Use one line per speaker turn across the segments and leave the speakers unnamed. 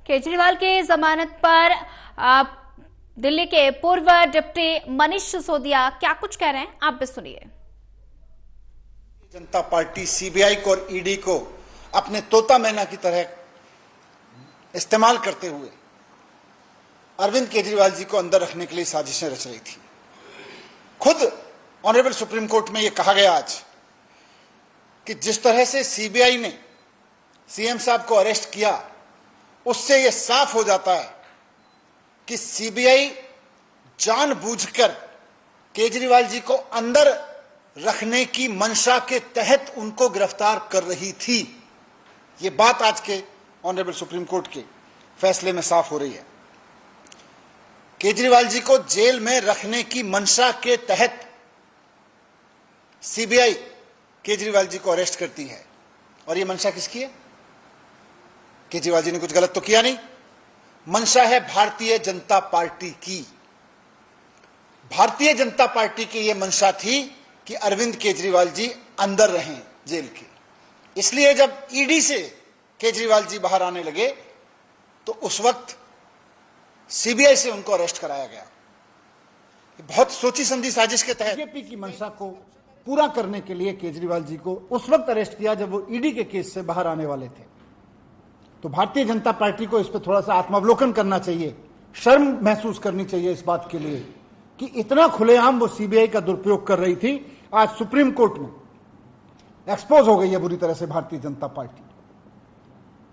केजरीवाल की जमानत पर दिल्ली के पूर्व डिप्टी मनीष सिसोदिया क्या कुछ कह रहे हैं, आप भी सुनिए।
जनता पार्टी सीबीआई को और ईडी को अपने तोता मैना की तरह इस्तेमाल करते हुए अरविंद केजरीवाल जी को अंदर रखने के लिए साजिशें रच रही थी। खुद ऑनरेबल सुप्रीम कोर्ट में यह कहा गया आज कि जिस तरह से सीबीआई ने सीएम साहब को अरेस्ट किया, उससे यह साफ हो जाता है कि सीबीआई जानबूझकर केजरीवाल जी को अंदर रखने की मंशा के तहत उनको गिरफ्तार कर रही थी। यह बात आज के ऑनरेबल सुप्रीम कोर्ट के फैसले में साफ हो रही है। केजरीवाल जी को जेल में रखने की मंशा के तहत सीबीआई केजरीवाल जी को अरेस्ट करती है। और यह मंशा किसकी है? केजरीवाल जी ने कुछ गलत तो किया नहीं। मंशा है भारतीय जनता पार्टी की। भारतीय जनता पार्टी की यह मंशा थी कि अरविंद केजरीवाल जी अंदर रहें जेल के। इसलिए जब ईडी से केजरीवाल जी बाहर आने लगे तो उस वक्त सीबीआई से उनको अरेस्ट कराया गया। बहुत सोची समझी साजिश के तहत
बीजेपी की मंशा को पूरा करने के लिए केजरीवाल जी को उस वक्त अरेस्ट किया जब वो ईडी के केस से बाहर आने वाले थे। तो भारतीय जनता पार्टी को इस पर थोड़ा सा आत्मावलोकन करना चाहिए, शर्म महसूस करनी चाहिए इस बात के लिए कि इतना खुलेआम वो सीबीआई का दुरुपयोग कर रही थी। आज सुप्रीम कोर्ट में एक्सपोज हो गई है बुरी तरह से भारतीय जनता पार्टी।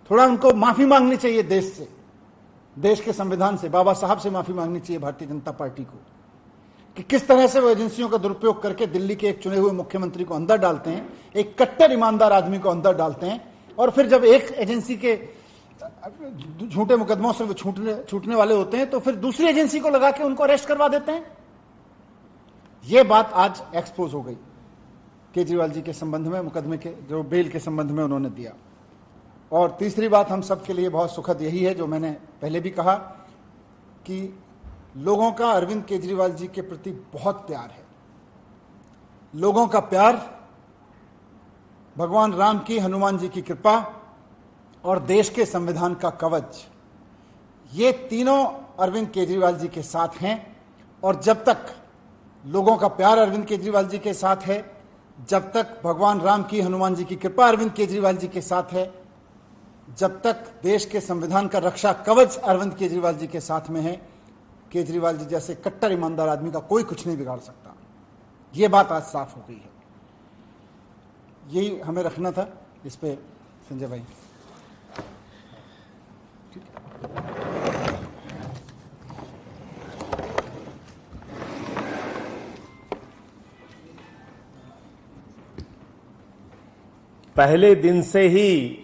थोड़ा उनको माफी मांगनी चाहिए देश से, देश के संविधान से, बाबा साहब से माफी मांगनी चाहिए भारतीय जनता पार्टी को कि किस तरह से वो एजेंसियों का दुरुपयोग करके दिल्ली के एक चुने हुए मुख्यमंत्री को अंदर डालते हैं, एक कट्टर ईमानदार आदमी को अंदर डालते हैं, और फिर जब एक एजेंसी के झूठे मुकदमों से वो छूटने वाले होते हैं तो फिर दूसरी एजेंसी को लगा के उनको अरेस्ट करवा देते हैं। यह बात आज एक्सपोज हो गई केजरीवाल जी के संबंध में, मुकदमे के जो बेल के संबंध में उन्होंने दिया। और तीसरी बात हम सब के लिए बहुत सुखद यही है, जो मैंने पहले भी कहा कि लोगों का अरविंद केजरीवाल जी के प्रति बहुत प्यार है। लोगों का प्यार, भगवान राम की, हनुमान जी की कृपा और देश के संविधान का कवच, ये तीनों अरविंद केजरीवाल जी के साथ हैं। और जब तक लोगों का प्यार अरविंद केजरीवाल जी के साथ है, जब तक भगवान राम की, हनुमान जी की कृपा अरविंद केजरीवाल जी के साथ है, जब तक देश के संविधान का रक्षा कवच अरविंद केजरीवाल जी के साथ में है, केजरीवाल जी जैसे कट्टर ईमानदार आदमी का कोई कुछ नहीं बिगाड़ सकता। यह बात आज साफ हो गई है। यही हमें रखना था इस पे। संजय भाई,
पहले दिन से ही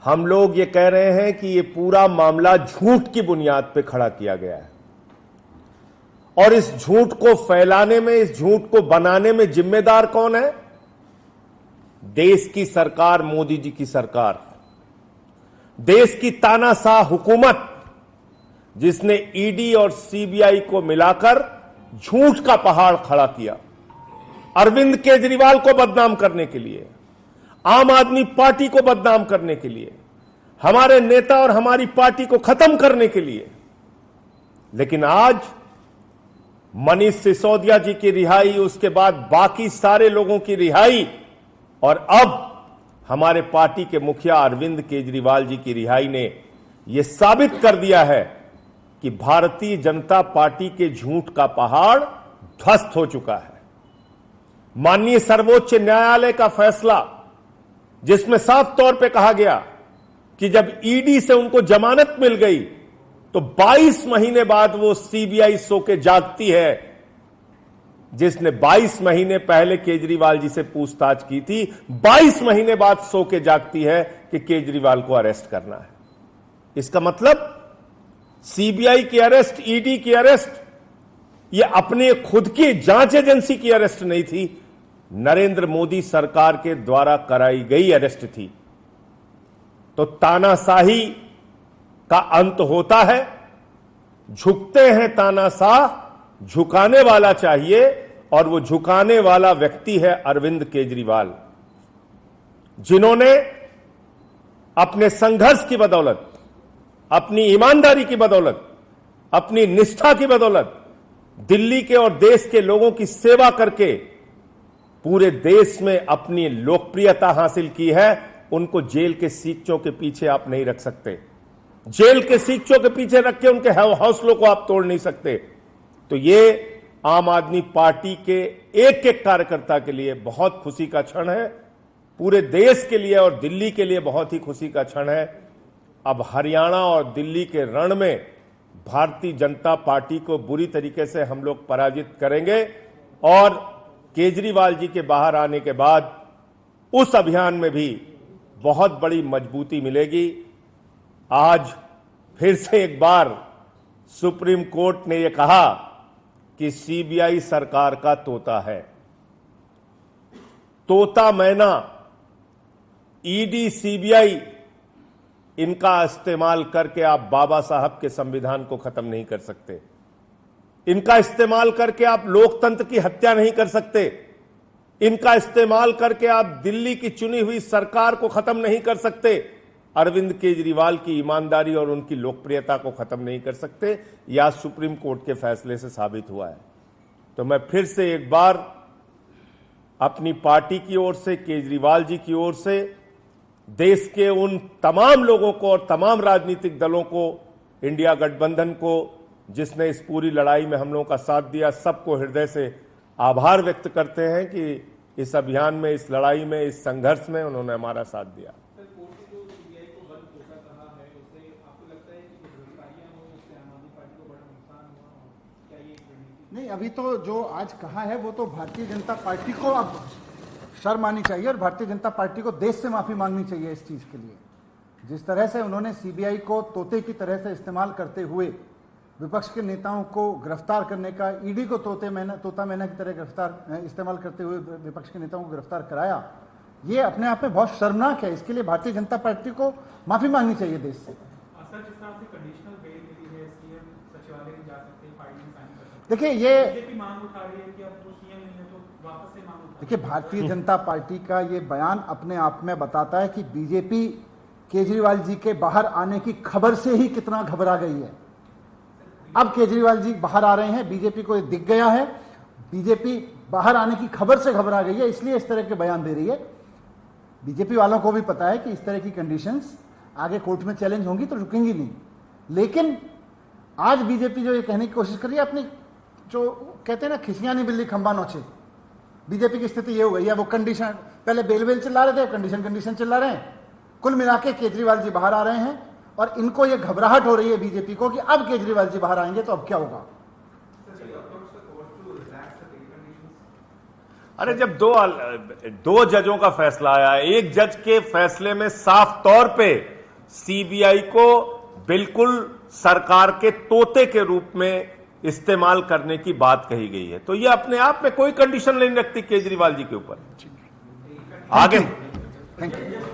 हम लोग ये कह रहे हैं कि ये पूरा मामला झूठ की बुनियाद पे खड़ा किया गया है और इस झूठ को फैलाने में, इस झूठ को बनाने में जिम्मेदार कौन है? देश की सरकार, मोदी जी की सरकार, देश की तानाशाह हुकूमत, जिसने ईडी और सीबीआई को मिलाकर झूठ का पहाड़ खड़ा किया अरविंद केजरीवाल को बदनाम करने के लिए, आम आदमी पार्टी को बदनाम करने के लिए, हमारे नेता और हमारी पार्टी को खत्म करने के लिए। लेकिन आज मनीष सिसोदिया जी की रिहाई, उसके बाद बाकी सारे लोगों की रिहाई, और अब हमारे पार्टी के मुखिया अरविंद केजरीवाल जी की रिहाई ने यह साबित कर दिया है कि भारतीय जनता पार्टी के झूठ का पहाड़ ध्वस्त हो चुका है। माननीय सर्वोच्च न्यायालय का फैसला, जिसमें साफ तौर पे कहा गया कि जब ईडी से उनको जमानत मिल गई तो 22 महीने बाद वो सीबीआई सो के जागती है, जिसने 22 महीने पहले केजरीवाल जी से पूछताछ की थी, 22 महीने बाद सो के जागती है कि केजरीवाल को अरेस्ट करना है। इसका मतलब सीबीआई की अरेस्ट, ईडी की अरेस्ट, ये अपने खुद की जांच एजेंसी की अरेस्ट नहीं थी, नरेंद्र मोदी सरकार के द्वारा कराई गई अरेस्ट थी। तो तानाशाही का अंत होता है, झुकते हैं तानाशाह, झुकाने वाला चाहिए, और वो झुकाने वाला व्यक्ति है अरविंद केजरीवाल, जिन्होंने अपने संघर्ष की बदौलत अपनी ईमानदारी की बदौलत, अपनी निष्ठा की बदौलत दिल्ली के और देश के लोगों की सेवा करके पूरे देश में अपनी लोकप्रियता हासिल की है, उनको जेल के सीखचों के पीछे आप नहीं रख सकते। जेल के सीखचों के पीछे रख के उनके हौसलों को आप तोड़ नहीं सकते। तो ये आम आदमी पार्टी के एक एक कार्यकर्ता के लिए बहुत खुशी का क्षण है, पूरे देश के लिए और दिल्ली के लिए बहुत ही खुशी का क्षण है। अब हरियाणा और दिल्ली के रण में भारतीय जनता पार्टी को बुरी तरीके से हम लोग पराजित करेंगे और केजरीवाल जी के बाहर आने के बाद उस अभियान में भी बहुत बड़ी मजबूती मिलेगी। आज फिर से एक बार सुप्रीम कोर्ट ने यह कहा कि सीबीआई सरकार का तोता है। तोता मैना, ईडी, सीबीआई, इनका इस्तेमाल करके आप बाबा साहब के संविधान को खत्म नहीं कर सकते। इनका इस्तेमाल करके आप लोकतंत्र की हत्या नहीं कर सकते। इनका इस्तेमाल करके आप दिल्ली की चुनी हुई सरकार को खत्म नहीं कर सकते। अरविंद केजरीवाल की ईमानदारी और उनकी लोकप्रियता को खत्म नहीं कर सकते। यह सुप्रीम कोर्ट के फैसले से साबित हुआ है। तो मैं फिर से एक बार अपनी पार्टी की ओर से, केजरीवाल जी की ओर से, देश के उन तमाम लोगों को और तमाम राजनीतिक दलों को, इंडिया गठबंधन को, जिसने इस पूरी लड़ाई में हम लोगों का साथ दिया, सबको हृदय से आभार व्यक्त करते हैं कि इस अभियान में, इस लड़ाई में, इस संघर्ष में उन्होंने हमारा साथ दिया।
नहीं, अभी तो जो आज कहा है वो तो भारतीय जनता पार्टी को अब शर्म आनी चाहिए और भारतीय जनता पार्टी को देश से माफी मांगनी चाहिए इस चीज के लिए। जिस तरह से उन्होंने सीबीआई को तोते की तरह से इस्तेमाल करते हुए विपक्ष के नेताओं को गिरफ्तार करने का, ईडी को तोता मैना की तरह इस्तेमाल करते हुए विपक्ष के नेताओं को गिरफ्तार कराया, ये अपने आप में बहुत शर्मनाक है। इसके लिए भारतीय जनता पार्टी को माफी मांगनी चाहिए देश से। देखिए, ये देखिए, भारतीय जनता पार्टी का ये बयान अपने आप में बताता है कि बीजेपी केजरीवाल जी के बाहर आने की खबर से ही कितना घबरा गई है। अब केजरीवाल जी बाहर आ रहे हैं, बीजेपी को ये दिख गया है, बीजेपी बाहर आने की खबर से घबरा गई है, इसलिए इस तरह के बयान दे रही है। बीजेपी वालों को भी पता है कि इस तरह की कंडीशंस आगे कोर्ट में चैलेंज होंगी तो रुकेंगी नहीं। लेकिन आज बीजेपी जो ये कहने की कोशिश कर रही है, अपनी जो कहते हैं ना, खिसियानी बिल्ली खंबा नोचे, बीजेपी की स्थिति ये हो गई है। वो कंडीशन, पहले बेल चिल्ला रहे थे, कंडीशन चिल्ला रहे हैं। कुल मिला के केजरीवाल जी बाहर आ रहे हैं और इनको ये घबराहट हो रही है बीजेपी को कि अब केजरीवाल जी बाहर आएंगे तो अब क्या होगा।
अरे, जब दो जजों का फैसला आया, एक जज के फैसले में साफ तौर पे सीबीआई को बिल्कुल सरकार के तोते के रूप में इस्तेमाल करने की बात कही गई है, तो ये अपने आप में कोई कंडीशन नहीं रखती केजरीवाल जी के ऊपर। आगे
थैंक यू।